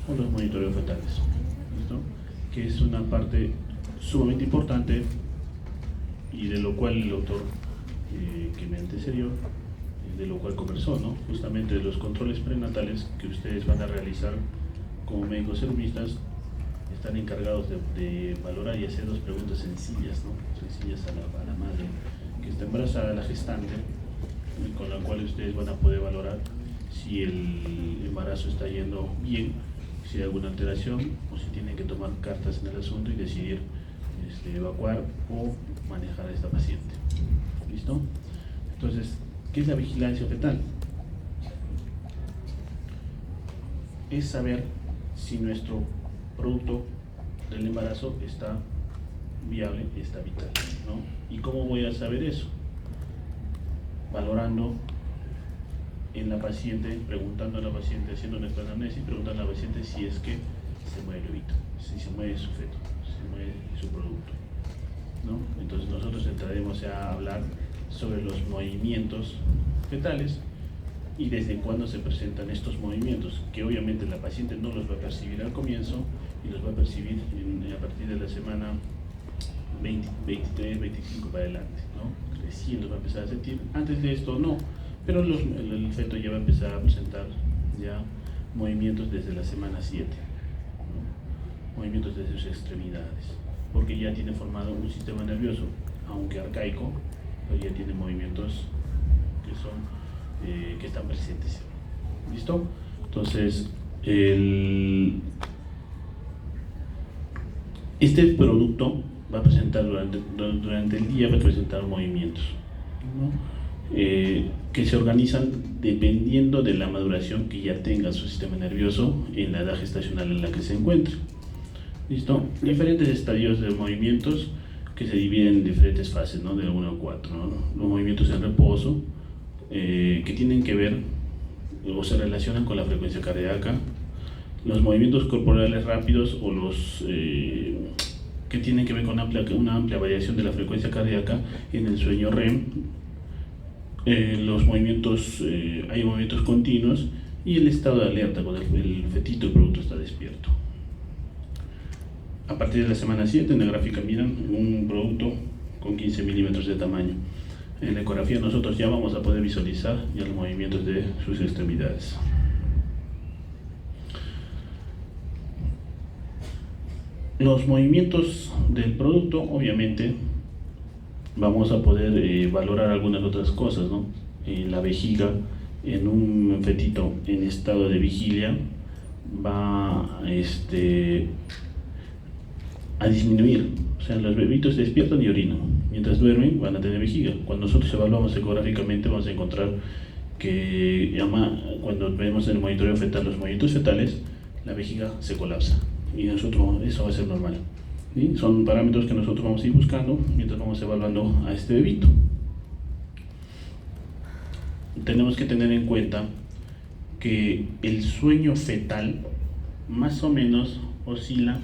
o los monitoreos fetales, ¿listo? Que es una parte sumamente importante y de lo cual el doctor que me antecedió, de lo cual conversó, ¿no? Justamente de los controles prenatales que ustedes van a realizar como médicos serumistas, están encargados de valorar y hacer dos preguntas sencillas, ¿no? Sencillas a la madre que está embarazada, a la gestante, con la cual ustedes van a poder valorar si el embarazo está yendo bien, si hay alguna alteración o si tienen que tomar cartas en el asunto y decidir evacuar o manejar a esta paciente. ¿Listo? Entonces, ¿qué es la vigilancia fetal? Es saber si nuestro producto del embarazo está viable, está vital, ¿no? ¿Y cómo voy a saber eso? Valorando en la paciente, preguntando a la paciente, haciendo una anamnesis, preguntando a la paciente si es que se mueve el bebito, si se mueve su feto, si se mueve su producto, ¿no? Entonces nosotros entraremos a hablar sobre los movimientos fetales y desde cuándo se presentan estos movimientos, que obviamente la paciente no los va a percibir al comienzo y los va a percibir a partir de la semana 20, 23, 25 para adelante, ¿no? Recién los va a empezar a sentir. Antes de esto no, pero el feto ya va a empezar a presentar ya movimientos desde la semana 7, ¿no? Movimientos desde sus extremidades, porque ya tiene formado un sistema nervioso, aunque arcaico, pero ya tiene movimientos que son que están presentes. ¿Listo? Entonces, este producto va a presentar durante el día, va a presentar movimientos, ¿no? Que se organizan dependiendo de la maduración que ya tenga su sistema nervioso en la edad gestacional en la que se encuentre. ¿Listo? Diferentes estadios de movimientos que se dividen en diferentes fases, ¿no? De 1 a 4, ¿no? Los movimientos en reposo, que tienen que ver o se relacionan con la frecuencia cardíaca, los movimientos corporales rápidos o los que tienen que ver con una amplia variación de la frecuencia cardíaca en el sueño REM, los movimientos, hay movimientos continuos y el estado de alerta cuando el fetito, el producto está despierto. A partir de la semana 7 en la gráfica miran un producto con 15 milímetros de tamaño. En la ecografía nosotros ya vamos a poder visualizar ya los movimientos de sus extremidades. Los movimientos del producto, obviamente, vamos a poder valorar algunas otras cosas, ¿no? En la vejiga, en un fetito en estado de vigilia, va a disminuir. O sea, los bebitos despiertan y orinan. Mientras duermen van a tener vejiga. Cuando nosotros evaluamos ecográficamente vamos a encontrar que cuando vemos en el monitoreo fetal los movimientos fetales, la vejiga se colapsa. Y nosotros eso va a ser normal. ¿Sí? Son parámetros que nosotros vamos a ir buscando mientras vamos evaluando a este bebito. Tenemos que tener en cuenta que el sueño fetal más o menos oscila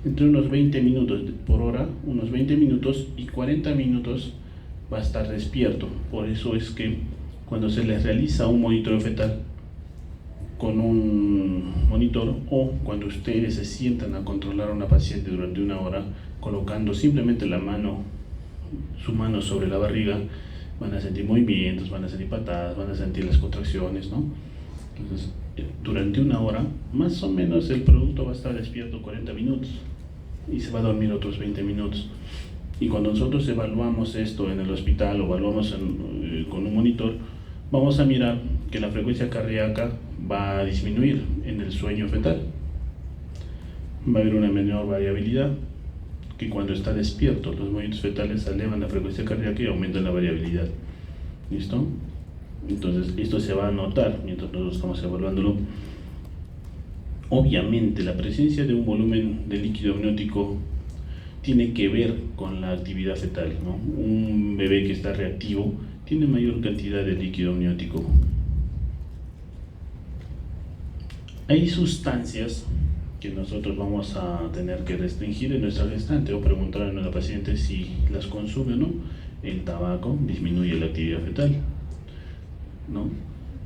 entre unos 20 minutos por hora, unos 20 minutos y 40 minutos va a estar despierto. Por eso es que cuando se les realiza un monitoreo fetal con un monitor o cuando ustedes se sientan a controlar a una paciente durante una hora colocando simplemente su mano sobre la barriga, van a sentir movimientos, van a sentir patadas, van a sentir las contracciones, ¿no? Entonces, durante una hora, más o menos el producto va a estar despierto 40 minutos y se va a dormir otros 20 minutos. Y cuando nosotros evaluamos esto en el hospital o evaluamos con un monitor, vamos a mirar que la frecuencia cardíaca va a disminuir en el sueño fetal. Va a haber una menor variabilidad que cuando está despierto. Los movimientos fetales elevan la frecuencia cardíaca y aumentan la variabilidad. ¿Listo? Entonces esto se va a notar mientras nosotros estamos evaluándolo. Obviamente la presencia de un volumen de líquido amniótico tiene que ver con la actividad fetal, ¿no? Un bebé que está reactivo tiene mayor cantidad de líquido amniótico. Hay sustancias que nosotros vamos a tener que restringir en nuestra gestante o preguntar a nuestra paciente si las consume o no. El tabaco disminuye la actividad fetal, ¿no?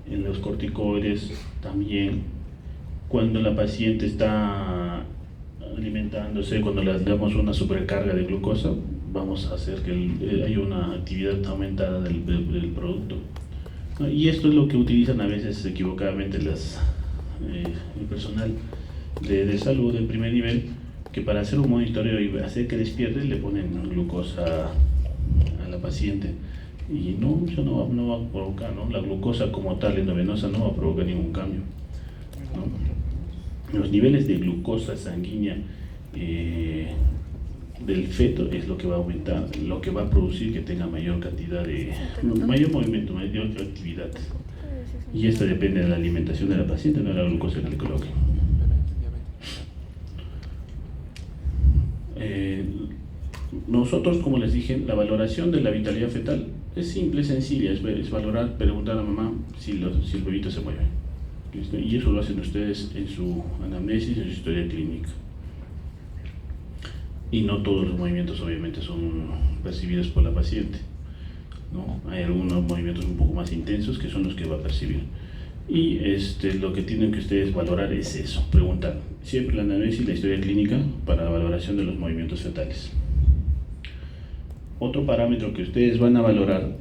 En los corticoides también. cuando la paciente está alimentándose, cuando le damos una supercarga de glucosa, vamos a hacer que haya una actividad aumentada del producto. Y esto es lo que utilizan a veces equivocadamente el personal de salud del primer nivel, que para hacer un monitoreo y hacer que despierte le ponen glucosa a la paciente. Y no, eso no va a provocar, ¿no? La glucosa como tal endovenosa no va a provocar ningún cambio, ¿no? Los niveles de glucosa sanguínea del feto es lo que va a aumentar, lo que va a producir que tenga mayor cantidad mayor movimiento, mayor actividad. Y esto depende de la alimentación de la paciente, no de la glucosa que le coloque. Nosotros, como les dije, la valoración de la vitalidad fetal es simple, sencilla, es valorar, preguntar a la mamá si el bebito se mueve. ¿Listo? Y eso lo hacen ustedes en su anamnesis, en su historia clínica. Y no todos los movimientos obviamente son percibidos por la paciente, ¿no? Hay algunos movimientos un poco más intensos que son los que va a percibir. Y lo que tienen que ustedes valorar es eso, preguntar siempre la anamnesis y la historia clínica para la valoración de los movimientos fetales. Otro parámetro que ustedes van a valorar,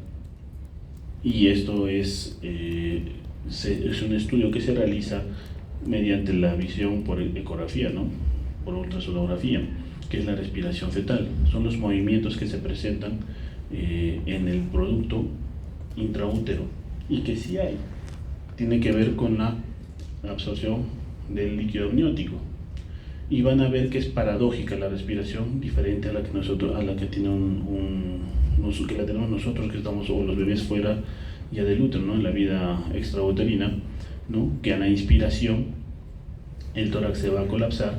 y esto es un estudio que se realiza mediante la visión por ecografía, ¿no? Por ultrasonografía, que es la respiración fetal. Son los movimientos que se presentan en el producto intraútero y que sí hay. Tiene que ver con la absorción del líquido amniótico. Y van a ver que es paradójica la respiración, diferente a la que que la tenemos nosotros, que estamos, o los bebés fuera ya del útero, ¿no? En la vida extrauterina, ¿no? Que a la inspiración el tórax se va a colapsar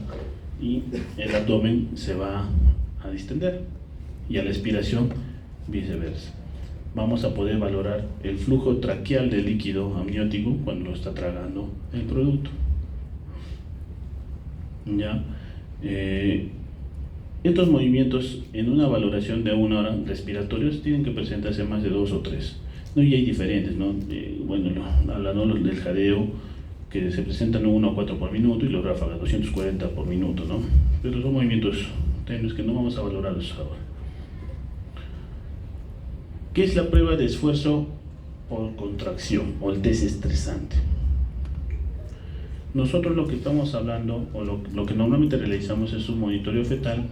y el abdomen se va a distender, y a la expiración viceversa. Vamos a poder valorar el flujo traqueal del líquido amniótico cuando lo está tragando el producto. ¿Ya? Estos movimientos en una valoración de 1 hora respiratorios tienen que presentarse más de 2 o 3, ¿no? Y hay diferentes, ¿no? Hablando del jadeo, que se presentan 1 a 4 por minuto, y los ráfagas 240 por minuto, ¿no? Pero son movimientos tenues que no vamos a valorarlos ahora. ¿Qué es la prueba de esfuerzo por contracción o el test estresante? Nosotros lo que estamos hablando, o lo que normalmente realizamos, es un monitoreo fetal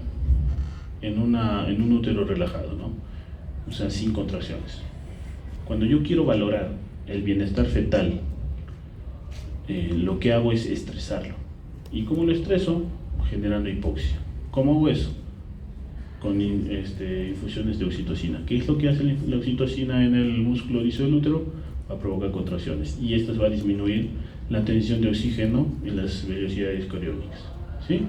en un útero relajado, ¿no? O sea, sin contracciones. Cuando yo quiero valorar el bienestar fetal, lo que hago es estresarlo. ¿Y cómo lo estreso? Generando hipoxia. ¿Cómo hago eso? Con infusiones de oxitocina. ¿Qué es lo que hace la oxitocina en el músculo liso del útero? Va a provocar contracciones, y esto va a disminuir la tensión de oxígeno en las vellosidades coriónicas, ¿sí?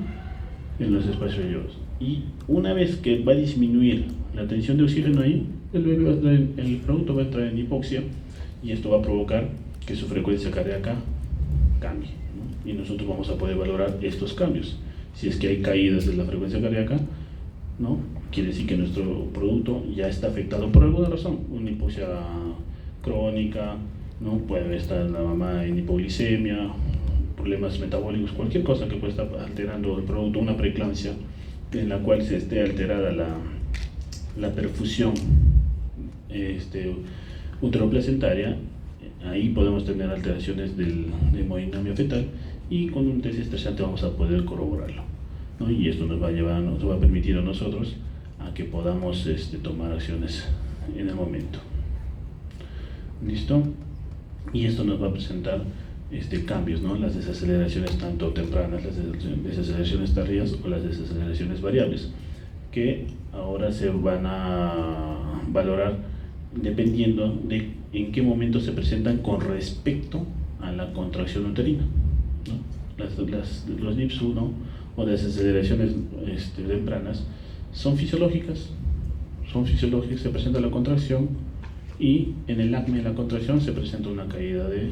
En los espacios vellosos. Y una vez que va a disminuir la tensión de oxígeno ahí, el producto va a entrar en hipoxia, y esto va a provocar que su frecuencia cardíaca cambie, ¿no? Y nosotros vamos a poder valorar estos cambios. Si es que hay caídas de la frecuencia cardíaca, ¿no? Quiere decir que nuestro producto ya está afectado por alguna razón, una hipoxia crónica, ¿no? Puede estar la mamá en hipoglicemia, problemas metabólicos, cualquier cosa que pueda estar alterando el producto, una preeclampsia en la cual se esté alterada la perfusión uteroplacentaria. Ahí podemos tener alteraciones de hemodinamia fetal, y con un test estresante vamos a poder corroborarlo, ¿no? Y esto nos va a permitir a nosotros a que podamos tomar acciones en el momento. ¿Listo? Y esto nos va a presentar cambios, ¿no? Las desaceleraciones tanto tempranas, las desaceleraciones tardías o las desaceleraciones variables, que ahora se van a valorar dependiendo de en qué momento se presentan con respecto a la contracción uterina, ¿no? Los NIPS-1 o desaceleraciones tempranas son fisiológicas, se presenta la contracción, y en el acme de la contracción se presenta una caída de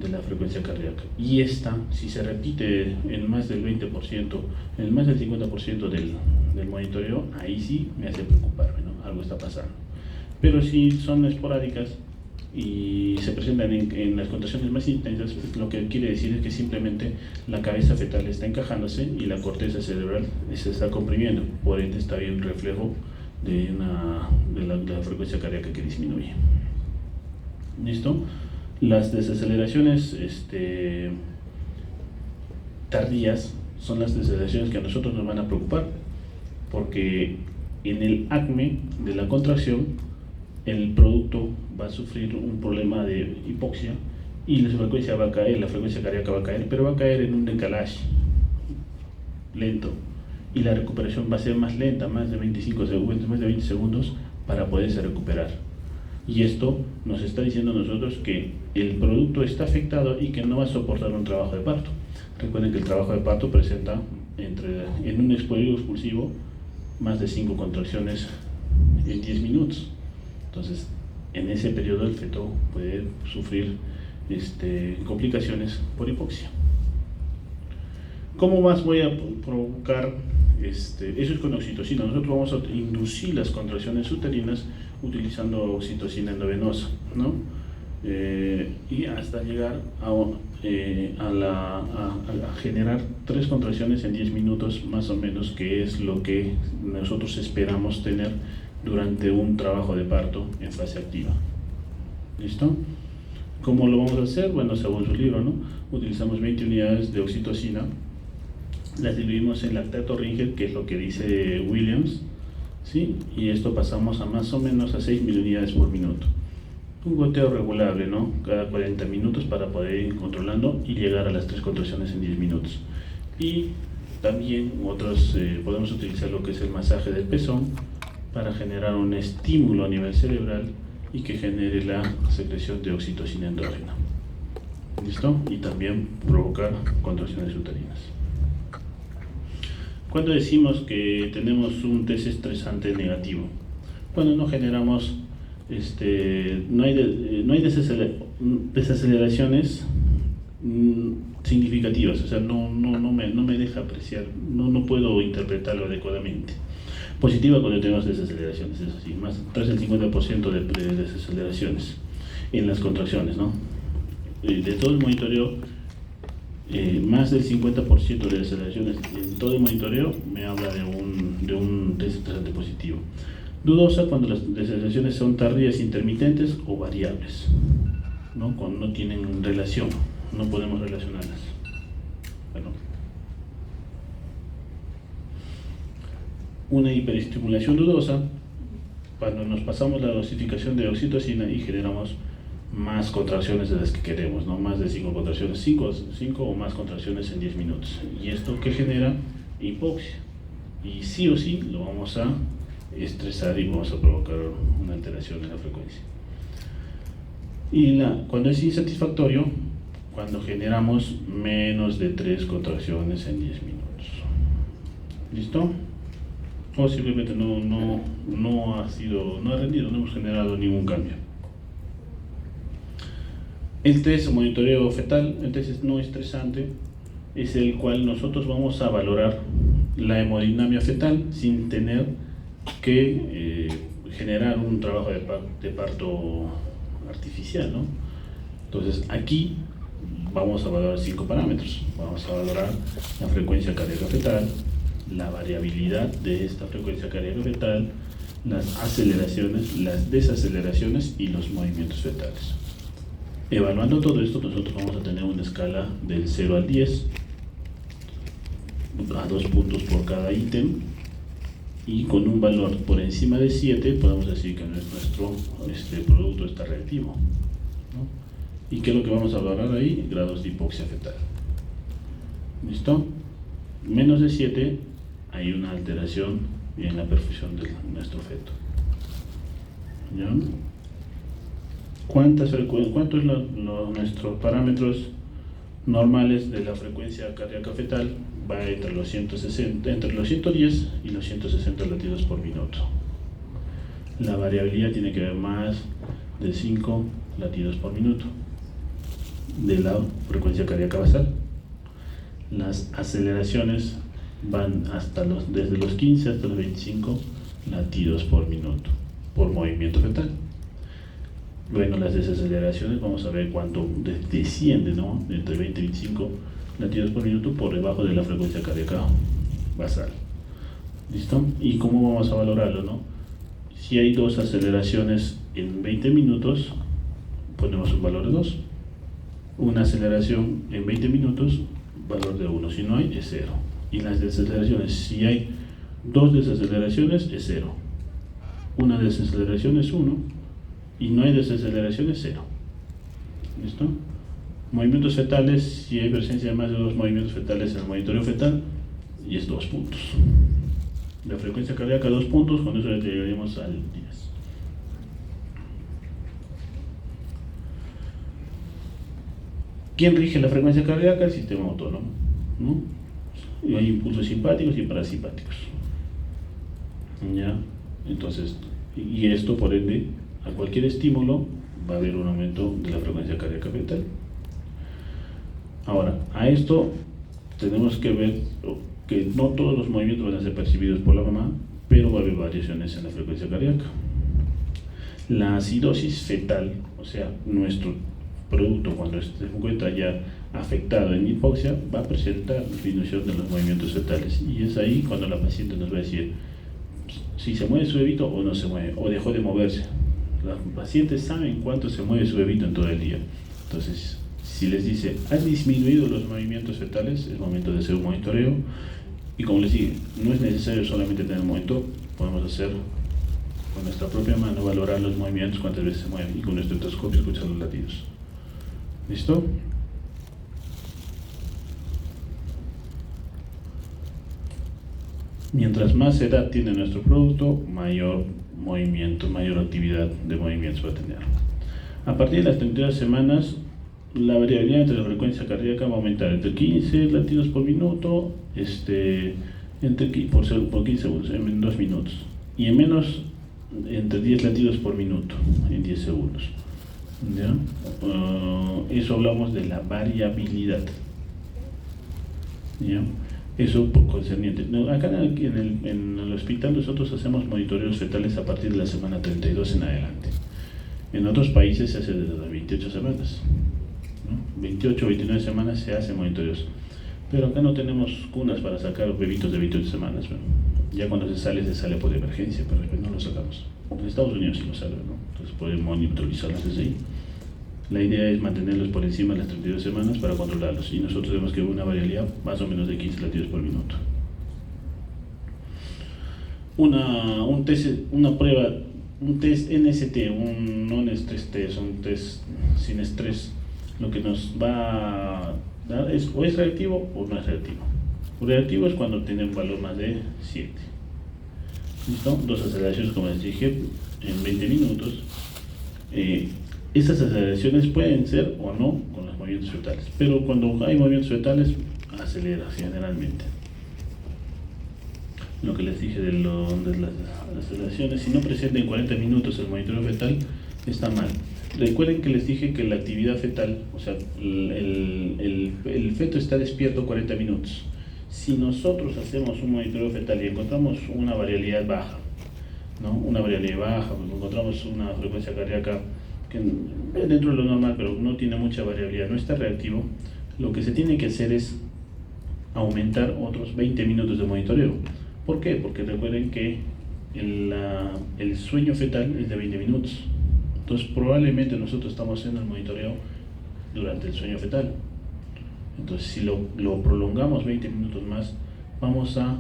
la frecuencia cardíaca. Y esta, si se repite en más del 20%, en más del 50% del monitoreo, ahí sí me hace preocuparme, ¿no? Algo está pasando. Pero si son esporádicas, y se presentan en las contracciones más intensas, lo que quiere decir es que simplemente la cabeza fetal está encajándose y la corteza cerebral se está comprimiendo, por ende está bien un reflejo de la frecuencia cardíaca que disminuye. ¿Listo? Las desaceleraciones tardías son las desaceleraciones que a nosotros nos van a preocupar, porque en el acme de la contracción el producto va a sufrir un problema de hipoxia y la frecuencia va a caer, la frecuencia cardíaca va a caer, pero va a caer en un decalaje lento y la recuperación va a ser más lenta, más de 25 segundos, más de 20 segundos para poderse recuperar. Y esto nos está diciendo a nosotros que el producto está afectado y que no va a soportar un trabajo de parto. Recuerden que el trabajo de parto presenta en un periodo expulsivo más de 5 contracciones en 10 minutos. Entonces, en ese periodo el feto puede sufrir complicaciones por hipoxia. ¿Cómo más voy a provocar? Eso es con oxitocina. Nosotros vamos a inducir las contracciones uterinas utilizando oxitocina endovenosa, ¿no? Y hasta llegar a generar 3 contracciones en 10 minutos más o menos, que es lo que nosotros esperamos tener durante un trabajo de parto en fase activa. ¿Listo? ¿Cómo lo vamos a hacer? Bueno, según su libro, ¿no? Utilizamos 20 unidades de oxitocina, las dividimos en lactato Ringel, que es lo que dice Williams, ¿sí? Y esto pasamos a más o menos a 6.000 unidades por minuto. Un goteo regulable, ¿no? Cada 40 minutos para poder ir controlando y llegar a las 3 contracciones en 10 minutos. Y también podemos utilizar lo que es el masaje del pezón para generar un estímulo a nivel cerebral y que genere la secreción de oxitocina endógena. ¿Listo? Y también provocar contracciones uterinas. Cuando decimos que tenemos un test estresante negativo, cuando no generamos, no hay desaceleraciones significativas, o sea, no me deja apreciar, no puedo interpretarlo adecuadamente. Positiva cuando tenemos desaceleraciones, eso sí, tras el 50% de desaceleraciones en las contracciones, ¿no? De todo el monitoreo, más del 50% de desaceleraciones en todo el monitoreo me habla de un test estresante positivo. Dudosa cuando las desaceleraciones son tardías, intermitentes o variables, ¿no? Cuando no tienen relación, no podemos relacionarlas. Bueno. Una hiperestimulación dudosa cuando nos pasamos la dosificación de oxitocina y generamos más contracciones de las que queremos, ¿no? Más de 5 contracciones, 5 o más contracciones en 10 minutos. ¿Y esto qué genera? Hipoxia. Y sí o sí lo vamos a estresar y vamos a provocar una alteración en la frecuencia. Y cuando es insatisfactorio, cuando generamos menos de 3 contracciones en 10 minutos. ¿Listo? O simplemente no ha rendido, no hemos generado ningún cambio. El test monitoreo fetal, el test no estresante, es el cual nosotros vamos a valorar la hemodinamia fetal sin tener que generar un trabajo de parto artificial, ¿no? Entonces aquí vamos a valorar 5 parámetros. Vamos a valorar la frecuencia cardíaca fetal, la variabilidad de esta frecuencia cardíaca fetal, las aceleraciones, las desaceleraciones y los movimientos fetales. Evaluando todo esto, nosotros vamos a tener una escala del 0 al 10, a 2 puntos por cada ítem, y con un valor por encima de 7 podemos decir que nuestro producto está reactivo, ¿no? ¿Y qué es lo que vamos a valorar ahí? Grados de hipoxia fetal. ¿Listo? Menos de 7 hay una alteración en la perfusión de nuestro feto. ¿Ya? ¿Cuántos son nuestros parámetros normales de la frecuencia cardíaca fetal? Va entre los 110 y los 160 latidos por minuto. La variabilidad tiene que ver más de 5 latidos por minuto de la frecuencia cardíaca basal. Las aceleraciones van desde los 15 hasta los 25 latidos por minuto por movimiento fetal. Bueno, las desaceleraciones, vamos a ver cuánto desciende, ¿no? Entre 20 y 25 latidos por minuto por debajo de la frecuencia cardíaca basal. ¿Listo? ¿Y cómo vamos a valorarlo, no? Si hay dos aceleraciones en 20 minutos, ponemos un valor de 2. Una aceleración en 20 minutos, valor de 1. Si no hay, es 0. Y las desaceleraciones, si hay dos desaceleraciones, es 0. Una desaceleración es 1 y no hay desaceleración, es 0. ¿Listo? Movimientos fetales, si hay presencia de más de 2 movimientos fetales en el monitoreo fetal, y es 2 puntos. La frecuencia cardíaca 2 puntos, con eso ya llegaríamos al 10. ¿Quién rige la frecuencia cardíaca? El sistema autónomo, ¿no? Y hay impulsos simpáticos y parasimpáticos. ¿Ya? Entonces, y esto por ende, a cualquier estímulo va a haber un aumento de la frecuencia cardíaca fetal. Ahora, a esto tenemos que ver que no todos los movimientos van a ser percibidos por la mamá, pero va a haber variaciones en la frecuencia cardíaca. La acidosis fetal, o sea, nuestro producto cuando se encuentra ya afectado en hipoxia, va a presentar disminución de los movimientos fetales, y es ahí cuando la paciente nos va a decir si se mueve su bebito o no se mueve, o dejó de moverse. Los pacientes saben cuánto se mueve su bebito en todo el día. Entonces, si les dice, ¿has disminuido los movimientos fetales? Es momento de hacer un monitoreo. Y como les dije, no es necesario solamente tener un monitor, podemos hacer con nuestra propia mano, valorar los movimientos, cuántas veces se mueven, y con nuestro endoscopio escuchar los latidos. ¿Listo? Mientras más edad tiene nuestro producto, mayor movimiento, mayor actividad de movimientos va a tener. A partir de las 32 semanas, la variabilidad entre la frecuencia cardíaca va a aumentar entre 15 latidos por minuto, por 15 segundos, en 2 minutos, y en menos, entre 10 latidos por minuto, en 10 segundos. ¿Ya? Eso hablamos de la variabilidad. ¿Ya? Eso por concerniente. Acá en el hospital nosotros hacemos monitoreos fetales a partir de la semana 32 en adelante. En otros países se hace desde las 28 semanas, ¿no? 28 o 29 semanas se hacen monitoreos. Pero acá no tenemos cunas para sacar bebitos de 28 semanas. ¿No? Ya cuando se sale por emergencia, pero después no lo sacamos. En Estados Unidos sí lo saben, ¿no? Entonces pueden monitorizarlos desde ahí. La idea es mantenerlos por encima de las 32 semanas para controlarlos, y nosotros tenemos que ver una variabilidad más o menos de 15 latidos por minuto. Un test NST, un non-stress test, un test sin estrés, lo que nos va a dar es o es reactivo o no es reactivo. Reactivo es cuando tiene un valor más de 7. ¿Listo? 2 aceleraciones, como les dije, en 20 minutos. Estas aceleraciones pueden ser o no con los movimientos fetales, pero cuando hay movimientos fetales, acelera generalmente. Lo que les dije de las aceleraciones, si no presenta en 40 minutos el monitoreo fetal, está mal. Recuerden que les dije que la actividad fetal, o sea, el feto está despierto 40 minutos. Si nosotros hacemos un monitoreo fetal y encontramos una variabilidad baja, ¿no? Una variabilidad baja, encontramos una frecuencia cardíaca que dentro de lo normal, pero no tiene mucha variabilidad, no está reactivo, lo que se tiene que hacer es aumentar otros 20 minutos de monitoreo. ¿Por qué? Porque recuerden que el sueño fetal es de 20 minutos. Entonces probablemente nosotros estamos haciendo el monitoreo durante el sueño fetal. Entonces si lo prolongamos 20 minutos más, vamos a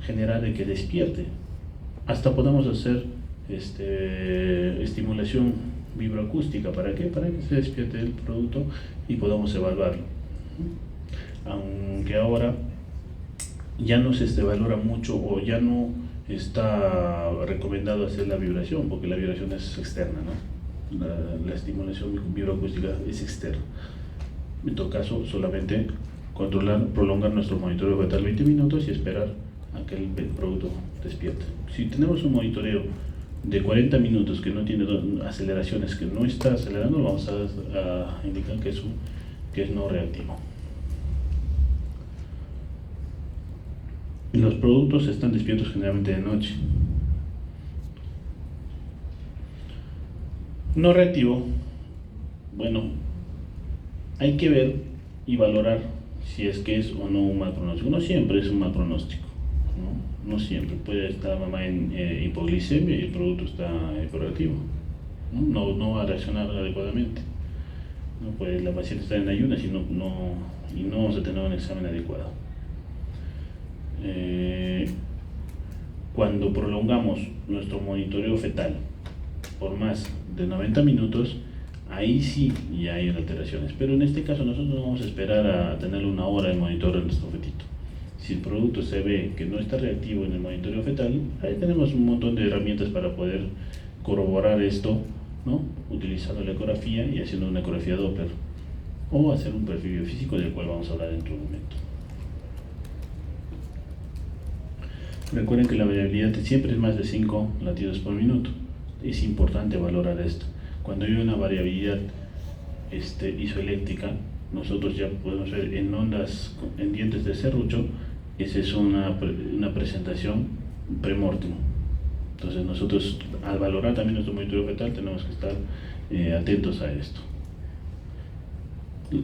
generar de que despierte. Hasta podemos hacer estimulación vibroacústica. ¿Para qué? Para que se despierte el producto y podamos evaluarlo. Aunque ahora ya no se valora mucho, o ya no está recomendado hacer la vibración, porque la vibración es externa, ¿no? La estimulación vibroacústica es externa. En todo caso, solamente prolongar nuestro monitoreo fetal 20 minutos y esperar a que el producto despierte. Si tenemos un monitoreo de 40 minutos que no tiene aceleraciones, que no está acelerando, vamos a indicar que es no reactivo. Los productos están despiertos generalmente de noche. No reactivo, bueno, hay que ver y valorar si es que es o no un mal pronóstico. No siempre es un mal pronóstico, no, no siempre. Puede estar mamá en hipoglicemia y el producto está hiperactivo, no va a reaccionar adecuadamente. No puede la paciente estar en ayunas y no vamos a tener un examen adecuado. Cuando prolongamos nuestro monitoreo fetal por más de 90 minutos, ahí sí ya hay alteraciones. Pero en este caso nosotros no vamos a esperar a tener una hora de monitoreo en nuestro fetito. Si el producto se ve que no está reactivo en el monitoreo fetal, ahí tenemos un montón de herramientas para poder corroborar esto, ¿no? Utilizando la ecografía y haciendo una ecografía Doppler, o hacer un perfil biofísico del cual vamos a hablar dentro de un momento. Recuerden que la variabilidad siempre es más de 5 latidos por minuto. Es importante valorar esto. Cuando hay una variabilidad isoeléctrica, nosotros ya podemos ver en ondas, en dientes de serrucho, esa es una presentación premortem. Entonces nosotros, al valorar también nuestro monitoreo fetal, tenemos que estar atentos a esto.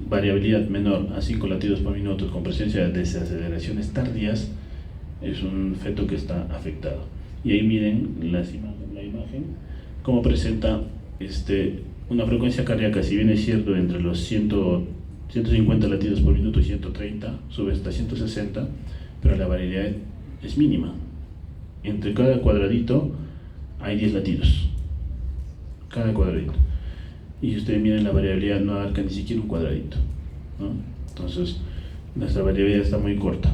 Variabilidad menor a 5 latidos por minuto con presencia de desaceleraciones tardías es un feto que está afectado. Y ahí miren la imagen, cómo presenta una frecuencia cardíaca, si bien es cierto, entre los 150 latidos por minuto y 130, sube hasta 160, pero la variabilidad es mínima. Entre cada cuadradito hay 10 latidos, cada cuadradito. Y si ustedes miren, la variabilidad no abarca ni siquiera un cuadradito, ¿no? Entonces, nuestra variabilidad está muy corta.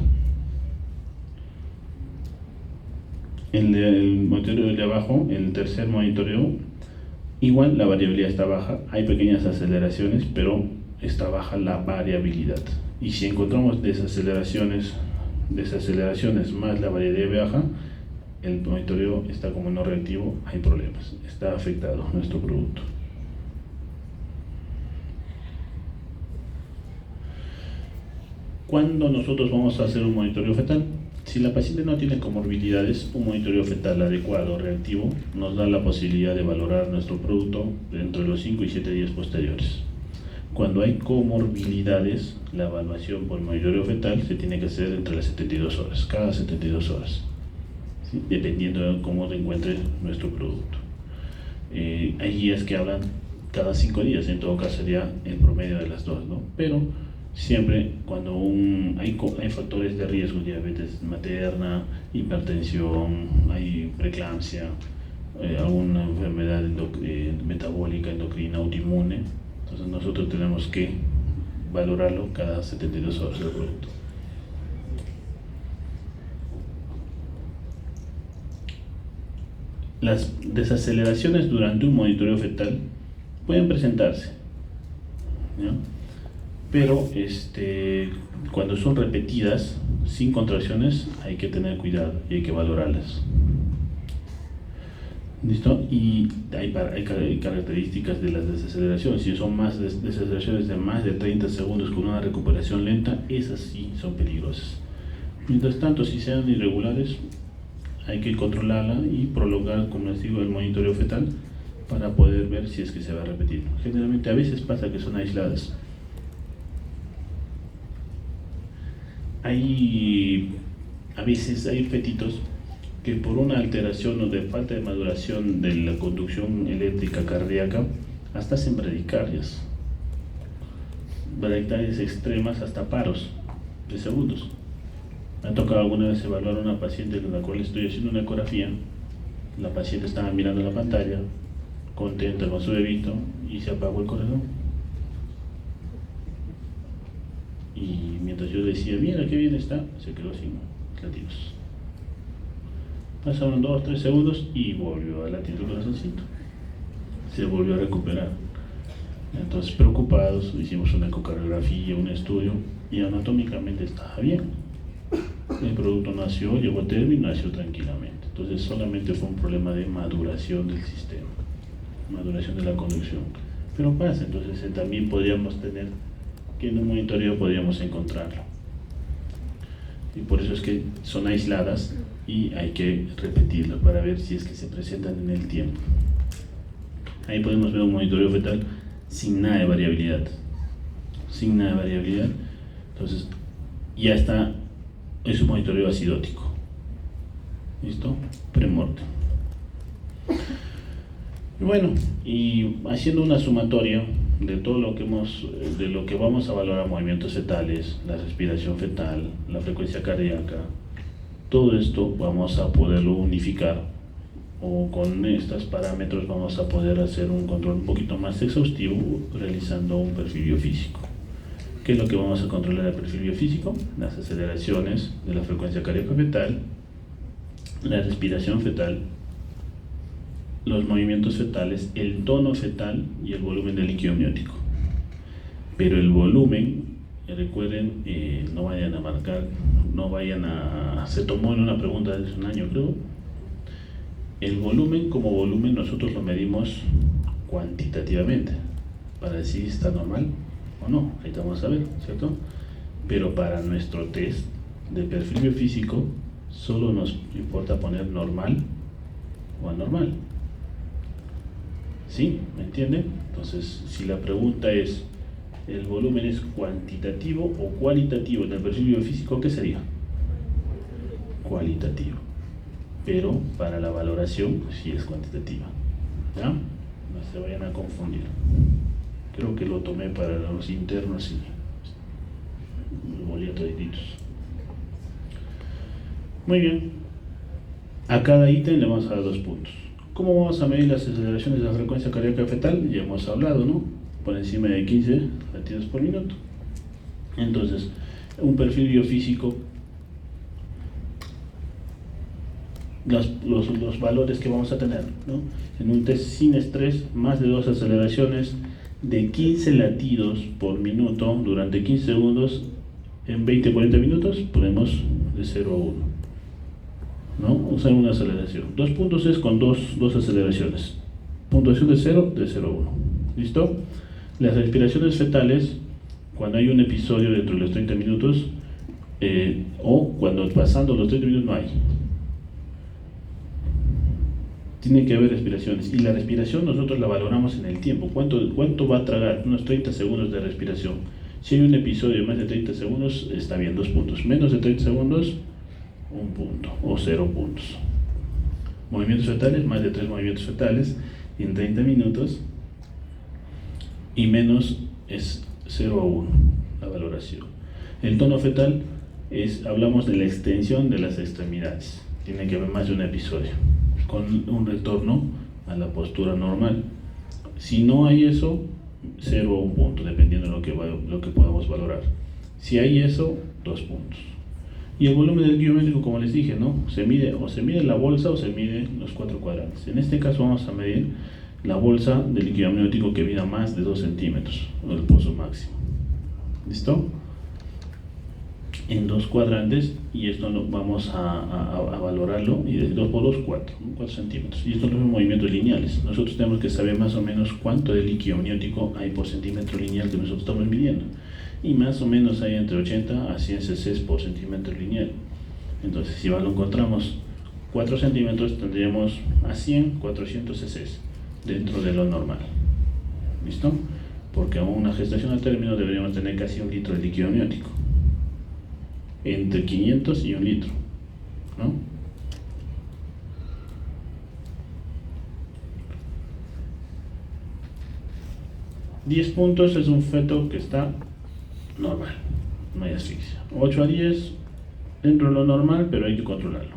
El monitoreo de abajo, el tercer monitoreo, igual la variabilidad está baja, hay pequeñas aceleraciones, pero está baja la variabilidad. Y si encontramos desaceleraciones más la variabilidad baja, el monitoreo está como no reactivo, hay problemas, está afectado nuestro producto. ¿Cuándo nosotros vamos a hacer un monitoreo fetal? Si la paciente no tiene comorbilidades, un monitoreo fetal adecuado, reactivo, nos da la posibilidad de valorar nuestro producto dentro de los 5 y 7 días posteriores. Cuando hay comorbilidades, la evaluación por monitoreo fetal se tiene que hacer entre las 72 horas, cada 72 horas, ¿sí? Dependiendo de cómo se encuentre nuestro producto. Hay guías que hablan cada 5 días, en todo caso sería el promedio de las dos, ¿no? Pero siempre cuando hay factores de riesgo, diabetes materna, hipertensión, hay preeclampsia, alguna enfermedad metabólica, endocrina, autoinmune, entonces nosotros tenemos que valorarlo cada 72 horas del producto. Las desaceleraciones durante un monitoreo fetal pueden presentarse, ¿no? Pero cuando son repetidas, sin contracciones, hay que tener cuidado y hay que valorarlas. ¿Listo? Y hay características de las desaceleraciones. Si son desaceleraciones de más de 30 segundos con una recuperación lenta, esas sí son peligrosas. Mientras tanto, si sean irregulares, hay que controlarla y prolongar, como les digo, el monitoreo fetal para poder ver si es que se va a repetir. Generalmente a veces pasa que son aisladas. A veces hay fetitos que por una alteración o de falta de maduración de la conducción eléctrica cardíaca hasta hacen bradicardias extremas, hasta paros de segundos. Me ha tocado alguna vez evaluar a una paciente con la cual estoy haciendo una ecografía. La paciente estaba mirando la pantalla, contenta con su bebito, y se apagó el corazón. Y mientras yo decía, mira qué bien está, se quedó sin latidos. Pasaron 2 o 3 segundos y volvió a latir el corazoncito. Se volvió a recuperar. Entonces, preocupados, hicimos una ecocardiografía, un estudio, y anatómicamente estaba bien. El producto nació, llegó a término y nació tranquilamente. Entonces, solamente fue un problema de maduración del sistema, maduración de la conducción. Pero pasa, entonces también podríamos tener que en un monitoreo podríamos encontrarlo. Y por eso es que son aisladas y hay que repetirlo para ver si es que se presentan en el tiempo. Ahí podemos ver un monitoreo fetal sin nada de variabilidad. Sin nada de variabilidad. Entonces, ya está, es un monitoreo acidótico. ¿Listo? Premortem. Bueno, y haciendo una sumatoria de todo lo que de lo que vamos a valorar: movimientos fetales, la respiración fetal, la frecuencia cardíaca, todo esto vamos a poderlo unificar, o con estos parámetros vamos a poder hacer un control un poquito más exhaustivo realizando un perfil biofísico. ¿Qué es lo que vamos a controlar del perfil biofísico? Las aceleraciones de la frecuencia cardíaca fetal, la respiración fetal, los movimientos fetales, el tono fetal y el volumen del líquido amniótico. Pero el volumen, recuerden, no vayan a marcar, se tomó en una pregunta de hace un año, creo. El volumen, como volumen, nosotros lo medimos cuantitativamente para decir si está normal o no. Ahí vamos a ver, ¿cierto? Pero para nuestro test de perfil biofísico solo nos importa poner normal o anormal. ¿Sí? ¿Me entienden? Entonces, si la pregunta es, ¿el volumen es cuantitativo o cualitativo en el perfil biofísico? ¿Qué sería? Cualitativo. Pero para la valoración sí es cuantitativa. ¿Ya? No se vayan a confundir. Creo que lo tomé para los internos y lo volví a todititos. Muy bien. A cada ítem le vamos a dar 2 puntos. ¿Cómo vamos a medir las aceleraciones de la frecuencia cardíaca fetal? Ya hemos hablado, ¿no? Por encima de 15 latidos por minuto. Entonces, un perfil biofísico, los valores que vamos a tener, ¿no? En un test sin estrés, más de 2 aceleraciones de 15 latidos por minuto durante 15 segundos en 20-40 minutos, ponemos de 0 a 1. ¿No? Usar una aceleración. 2 puntos es con dos aceleraciones. Puntuación de 0, de 0 a 1. ¿Listo? Las respiraciones fetales, cuando hay un episodio dentro de los 30 minutos, o cuando pasando los 30 minutos no hay. Tiene que haber respiraciones. Y la respiración nosotros la valoramos en el tiempo. ¿Cuánto va a tragar? Unos 30 segundos de respiración. Si hay un episodio de más de 30 segundos, está bien, 2 puntos. Menos de 30 segundos, 1 punto o 0 puntos. Movimientos fetales, más de 3 movimientos fetales en 30 minutos, y menos es 0 a 1 la valoración. El tono fetal hablamos de la extensión de las extremidades. Tiene que haber más de un episodio con un retorno a la postura normal. Si no hay eso, 0 o 1 punto, dependiendo de lo que podamos valorar. Si hay eso, 2 puntos. Y el volumen del líquido amniótico, como les dije, ¿no? Se mide la bolsa o se mide los 4 cuadrantes. En este caso vamos a medir la bolsa del líquido amniótico que mida más de 2 centímetros, o el pozo máximo. ¿Listo? En 2 cuadrantes, y esto vamos a valorarlo, y de 2 por 2, 4 centímetros. Y esto no son movimientos lineales. Nosotros tenemos que saber más o menos cuánto de líquido amniótico hay por centímetro lineal que nosotros estamos midiendo. Y más o menos hay entre 80 a 100 cc por centímetro lineal. Entonces, si lo encontramos 4 centímetros, tendríamos a 100, 400 cc dentro de lo normal. ¿Listo? Porque a una gestación al término deberíamos tener casi 1 litro de líquido amniótico. Entre 500 y 1 litro, ¿no? $10 puntos es un feto que está normal, no hay asfixia. 8 a 10 dentro de lo normal, pero hay que controlarlo.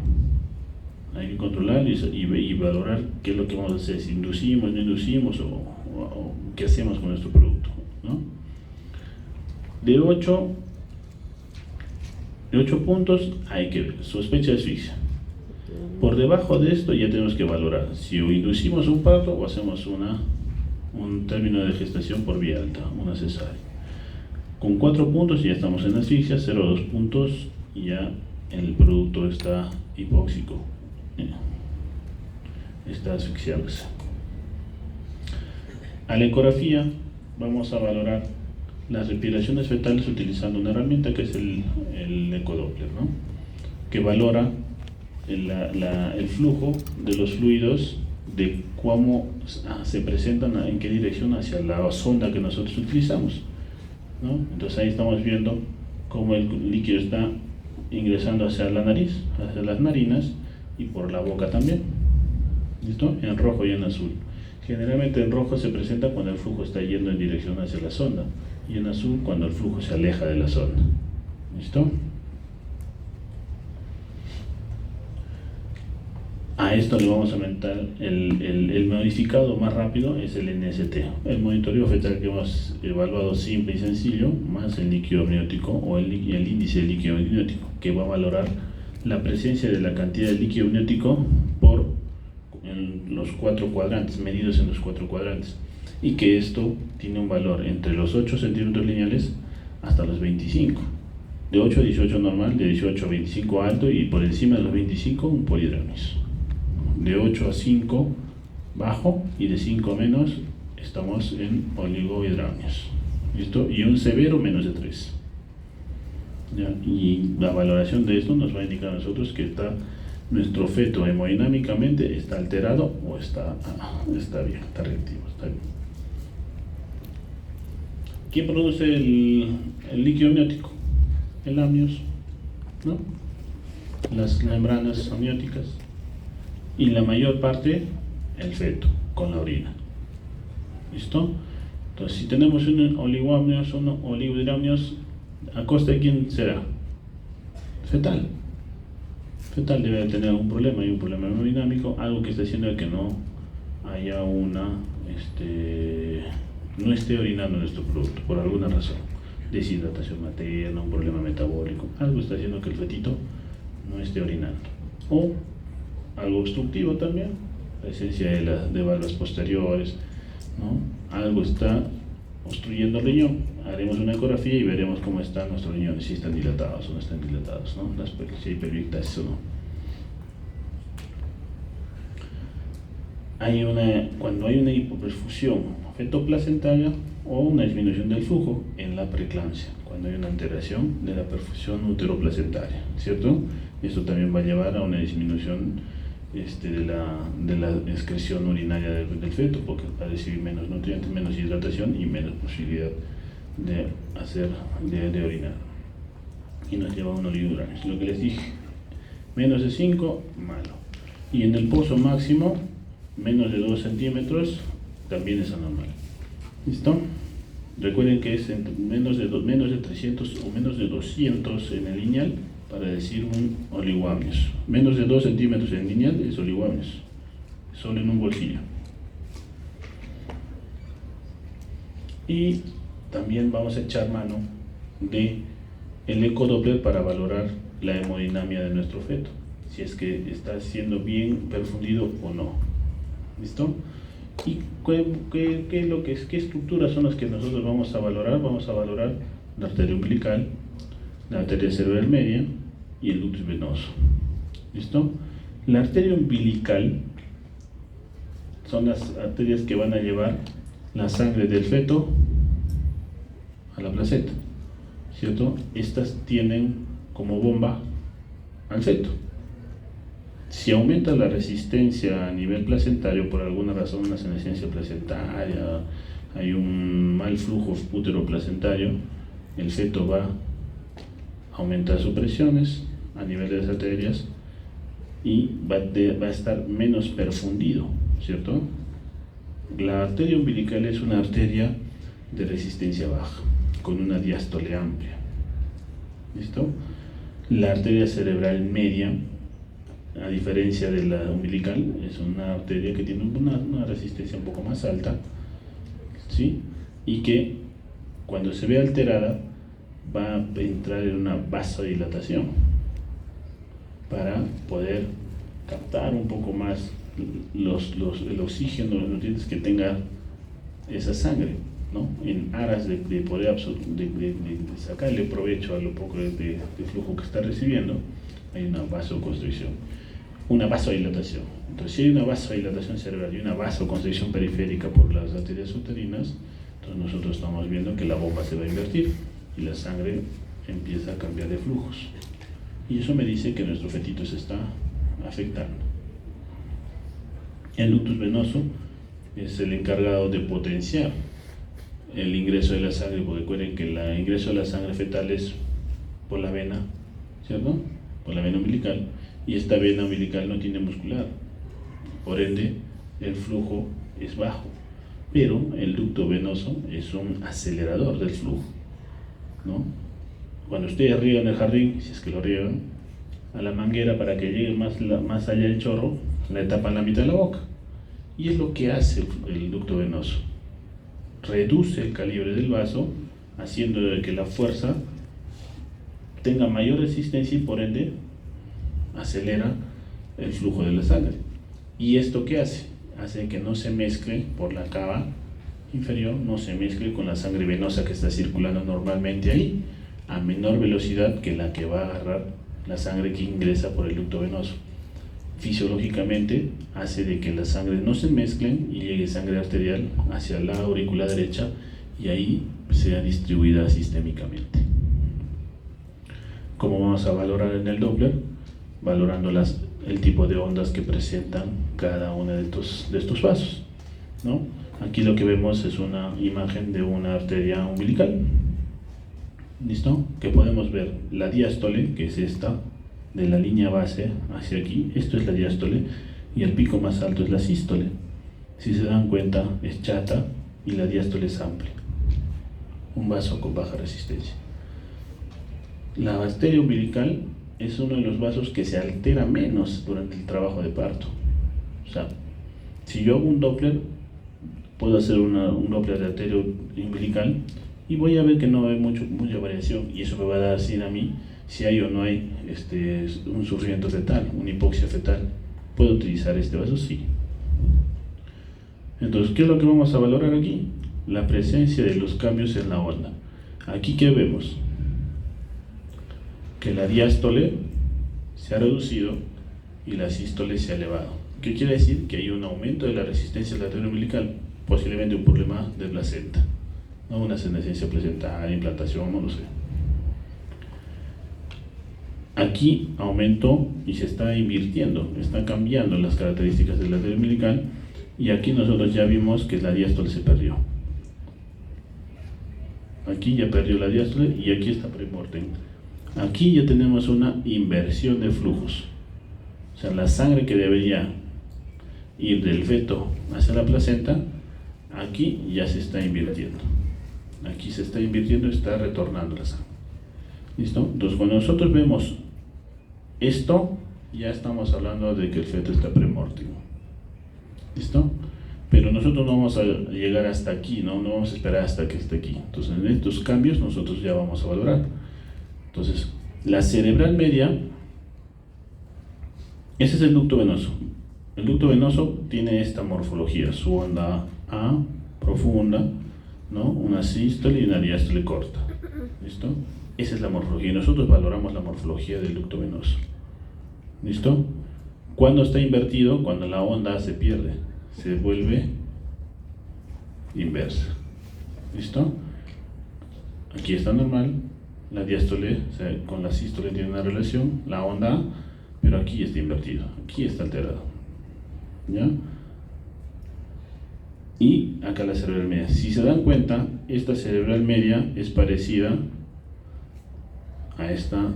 Hay que controlar y valorar qué es lo que vamos a hacer, si inducimos, no inducimos, o qué hacemos con nuestro producto, ¿no? De 8 puntos hay que ver, sospecha de asfixia. Por debajo de esto ya tenemos que valorar si o inducimos un parto o hacemos un término de gestación por vía alta, una cesárea. Con 4 puntos ya estamos en asfixia, 0 a 2 puntos y ya el producto está hipóxico, está asfixiándose. A la ecografía vamos a valorar las respiraciones fetales utilizando una herramienta que es el ecodoppler, ¿no? Que valora el flujo de los fluidos de cómo se presentan, en qué dirección hacia la sonda que nosotros utilizamos, ¿no? Entonces ahí estamos viendo cómo el líquido está ingresando hacia la nariz, hacia las narinas y por la boca también. ¿Listo? En rojo y en azul. Generalmente en rojo se presenta cuando el flujo está yendo en dirección hacia la sonda y en azul cuando el flujo se aleja de la sonda. ¿Listo? A esto le vamos a aumentar el modificado más rápido, es el NST, el monitoreo fetal que hemos evaluado simple y sencillo, más el líquido amniótico o el índice de líquido amniótico, que va a valorar la presencia de la cantidad de líquido amniótico por los 4 cuadrantes, medidos en los 4 cuadrantes, y que esto tiene un valor entre los 8 centímetros lineales hasta los 25, de 8 a 18 normal, de 18 a 25 alto y por encima de los 25 un polidramnios. De 8 a 5 bajo y de 5 menos estamos en oligohidramnios. ¿Listo? Y un severo menos de 3. ¿Ya? Y la valoración de esto nos va a indicar a nosotros que nuestro feto hemodinámicamente está alterado o está bien, está reactivo, está bien. ¿Quién produce el líquido amniótico? El amnios, ¿no? Las membranas amnióticas. Y la mayor parte el feto con la orina. ¿Listo? Entonces, si tenemos un oligoamnios o un oligohidramnios, ¿a costa de quién será? Fetal. Fetal debe tener algún problema, hay un problema hemodinámico, algo que está haciendo que no haya no esté orinando nuestro producto por alguna razón. Deshidratación materna, un problema metabólico, algo está haciendo que el fetito no esté orinando. O algo obstructivo también, presencia de válvulas posteriores, ¿no? Algo está obstruyendo el riñón. Haremos una ecografía y veremos cómo están nuestros riñones, si están dilatados o no están dilatados, ¿no? Si hay hiperviectasis o no. Cuando hay una hipoperfusión fetoplacentaria o una disminución del flujo en la preeclampsia, cuando hay una alteración de la perfusión uteroplacentaria, ¿cierto? Esto también va a llevar a una disminución de la excreción urinaria del feto, porque va a recibir menos nutrientes, menos hidratación y menos posibilidad de orinar. Y nos lleva a un oligohidramnios. Lo que les dije, menos de 5, malo. Y en el pozo máximo, menos de 2 centímetros, también es anormal. ¿Listo? Recuerden que es menos de 300 o menos de 200 en el lineal para decir un oligoamnios. Menos de 2 centímetros en lineal es oligoamnios, solo en un bolsillo. Y también vamos a echar mano de el ecodoppler para valorar la hemodinamia de nuestro feto, si es que está siendo bien perfundido o no. ¿Listo? ¿Y qué estructuras son las que nosotros vamos a valorar? Vamos a valorar la arteria umbilical, la arteria cerebral media y el ductus venoso. ¿Listo? La arteria umbilical son las arterias que van a llevar la sangre del feto a la placenta, ¿cierto? Estas tienen como bomba al feto. Si aumenta la resistencia a nivel placentario por alguna razón, una senescencia placentaria, hay un mal flujo uteroplacentario, el feto va a aumentar sus presiones a nivel de las arterias y va a estar menos perfundido, ¿cierto? La arteria umbilical es una arteria de resistencia baja, con una diástole amplia. ¿Listo? La arteria cerebral media, a diferencia de la umbilical, es una arteria que tiene una resistencia un poco más alta, ¿sí? Y que cuando se ve alterada va a entrar en una vasodilatación para poder captar un poco más el oxígeno, los nutrientes que tenga esa sangre, ¿no? En aras de poder sacarle provecho a lo poco de flujo que está recibiendo, hay una vasoconstricción, una vasodilatación. Entonces, si hay una vasodilatación cerebral y una vasoconstricción periférica por las arterias uterinas, entonces nosotros estamos viendo que la bomba se va a invertir y la sangre empieza a cambiar de flujos. Y eso me dice que nuestro fetito se está afectando. El ductus venoso es el encargado de potenciar el ingreso de la sangre, porque recuerden que el ingreso de la sangre fetal es por la vena, ¿cierto? Por la vena umbilical, y esta vena umbilical no tiene muscular, por ende el flujo es bajo, pero el ducto venoso es un acelerador del flujo, ¿no? Cuando ustedes riegan en el jardín, si es que lo riegan, a la manguera, para que llegue más allá del chorro, le tapan la mitad de la boca, y es lo que hace el ducto venoso. Reduce el calibre del vaso, haciendo que la fuerza tenga mayor resistencia y por ende acelera el flujo de la sangre. ¿Y esto qué hace? Hace que no se mezcle por la cava inferior, no se mezcle con la sangre venosa que está circulando normalmente ahí, a menor velocidad que la que va a agarrar la sangre que ingresa por el ducto venoso. Fisiológicamente hace de que las sangres no se mezclen y llegue sangre arterial hacia la aurícula derecha y ahí sea distribuida sistémicamente. ¿Cómo vamos a valorar en el Doppler? Valorando el tipo de ondas que presentan cada uno de estos vasos, ¿no? Aquí lo que vemos es una imagen de una arteria umbilical, ¿listo? Que podemos ver la diástole, que es esta, de la línea base hacia aquí. Esto es la diástole, y el pico más alto es la sístole. Si se dan cuenta, es chata y la diástole es amplia, un vaso con baja resistencia. La arteria umbilical es uno de los vasos que se altera menos durante el trabajo de parto. O sea, si yo hago un Doppler, puedo hacer un Doppler de arteria umbilical y voy a ver que no hay mucha variación, y eso me va a dar decir a mí si hay o no hay un sufrimiento fetal, una hipoxia fetal. ¿Puedo utilizar este vaso? Sí. Entonces, ¿qué es lo que vamos a valorar aquí? La presencia de los cambios en la onda. Aquí, ¿qué vemos? Que la diástole se ha reducido y la sístole se ha elevado. ¿Qué quiere decir? Que hay un aumento de la resistencia de la arteria umbilical, posiblemente un problema de placenta, ¿no? Una senescencia placentaria, implantación, no lo sé. Aquí aumentó y se está invirtiendo, está cambiando las características de la arteria umbilical, y aquí nosotros ya vimos que la diástole se perdió. Aquí ya perdió la diástole y aquí está premortem. Aquí ya tenemos una inversión de flujos. O sea, la sangre que debería ir del feto hacia la placenta, aquí ya se está invirtiendo. Aquí se está invirtiendo y está retornando la sangre. ¿Listo? Entonces, cuando nosotros vemos esto, ya estamos hablando de que el feto está premortem. ¿Listo? Pero nosotros no vamos a llegar hasta aquí, ¿no? No vamos a esperar hasta que esté aquí. Entonces, en estos cambios nosotros ya vamos a valorar. Entonces, la cerebral media, ese es el ducto venoso. El ducto venoso tiene esta morfología: su onda A profunda, ¿no? Una sístole y una diástole corta. ¿Listo? Esa es la morfología, y nosotros valoramos la morfología del ducto venoso. ¿Listo? ¿Cuándo está invertido? Cuando la onda se pierde, se vuelve inversa. ¿Listo? Aquí está normal, la diástole con la sístole tiene una relación, la onda A, pero aquí está invertido, aquí está alterado. ¿Ya? Y acá la cerebral media. Si se dan cuenta, esta cerebral media es parecida a esta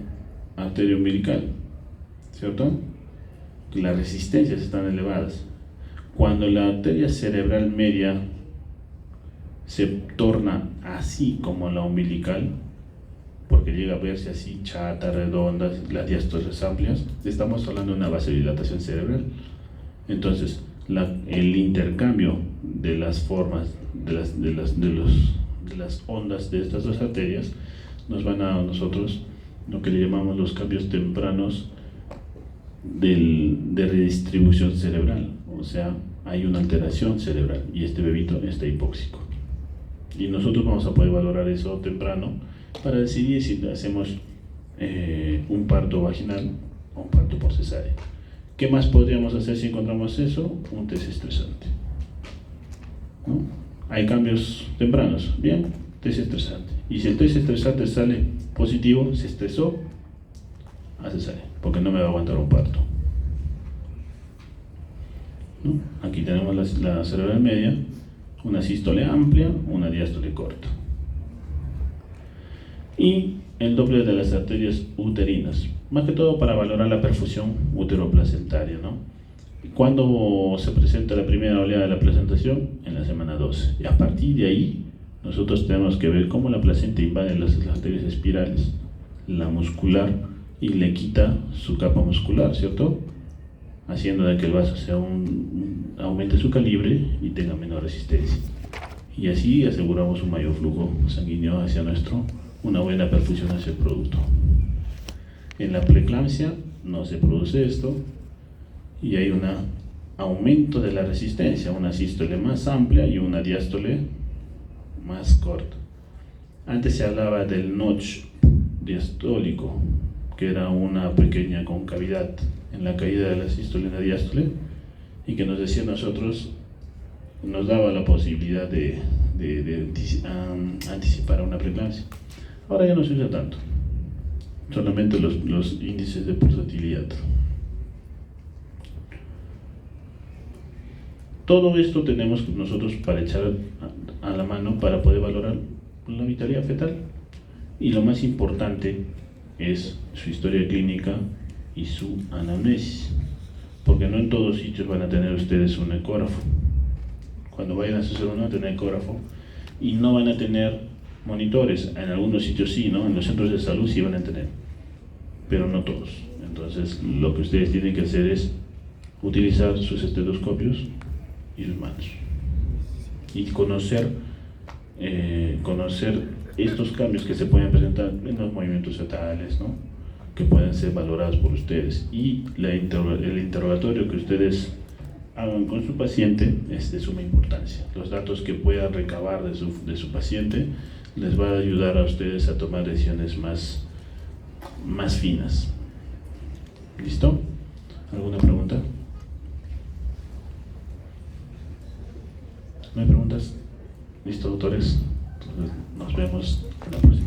arteria umbilical, ¿cierto? Las resistencias están elevadas. Cuando la arteria cerebral media se torna así como la umbilical, porque llega a verse así chata, redonda, las diástoles amplias, estamos hablando de una vasodilatación cerebral. Entonces, el intercambio de las formas de las ondas de estas dos arterias nos van a dar a nosotros lo que le llamamos los cambios tempranos de redistribución cerebral. O sea, hay una alteración cerebral y este bebito está hipóxico, y nosotros vamos a poder valorar eso temprano para decidir si hacemos un parto vaginal o un parto por cesárea. ¿Qué más podríamos hacer si encontramos eso? Un test estresante, ¿no? Hay cambios tempranos, bien, test estresante. Y si el test estresante sale positivo, se estresó, a cesárea, porque no me va a aguantar un parto. ¿no? Aquí tenemos la cerebral media, una sístole amplia, una diástole corta. Y el Doppler de las arterias uterinas, más que todo para valorar la perfusión uteroplacentaria, ¿no? ¿Cuándo se presenta la primera oleada de la placentación? En la semana 12. Y a partir de ahí, nosotros tenemos que ver cómo la placenta invade las arterias espirales, la muscular, y le quita su capa muscular, ¿cierto? Haciendo de que el vaso aumente su calibre y tenga menor resistencia. Y así aseguramos un mayor flujo sanguíneo hacia una buena perfusión hacia el producto. En la preeclampsia no se produce esto y hay un aumento de la resistencia, una sístole más amplia y una diástole más corta. Antes se hablaba del notch diastólico, que era una pequeña concavidad en la caída de la sístole y la diástole, y que nos decía nosotros, nos daba la posibilidad de anticipar una preeclampsia. Ahora ya no se usa tanto, solamente los índices de pulsatilidad. Todo esto tenemos nosotros para echar a la mano para poder valorar la vitalidad fetal. Y lo más importante es su historia clínica y su anamnesis, porque no en todos sitios van a tener ustedes un ecógrafo. Cuando vayan a hacer uno, van a tener ecógrafo y no van a tener monitores. En algunos sitios sí, ¿no? En los centros de salud sí van a tener, pero no todos. Entonces, lo que ustedes tienen que hacer es utilizar sus estetoscopios y sus manos y conocer estos cambios que se pueden presentar en los movimientos fetales, ¿no? Que pueden ser valorados por ustedes, y el interrogatorio que ustedes hagan con su paciente es de suma importancia. Los datos que puedan recabar de su paciente les va a ayudar a ustedes a tomar decisiones más finas. ¿Listo? ¿Alguna pregunta? ¿No hay preguntas? Listo, doctores. Entonces, nos vemos en la próxima.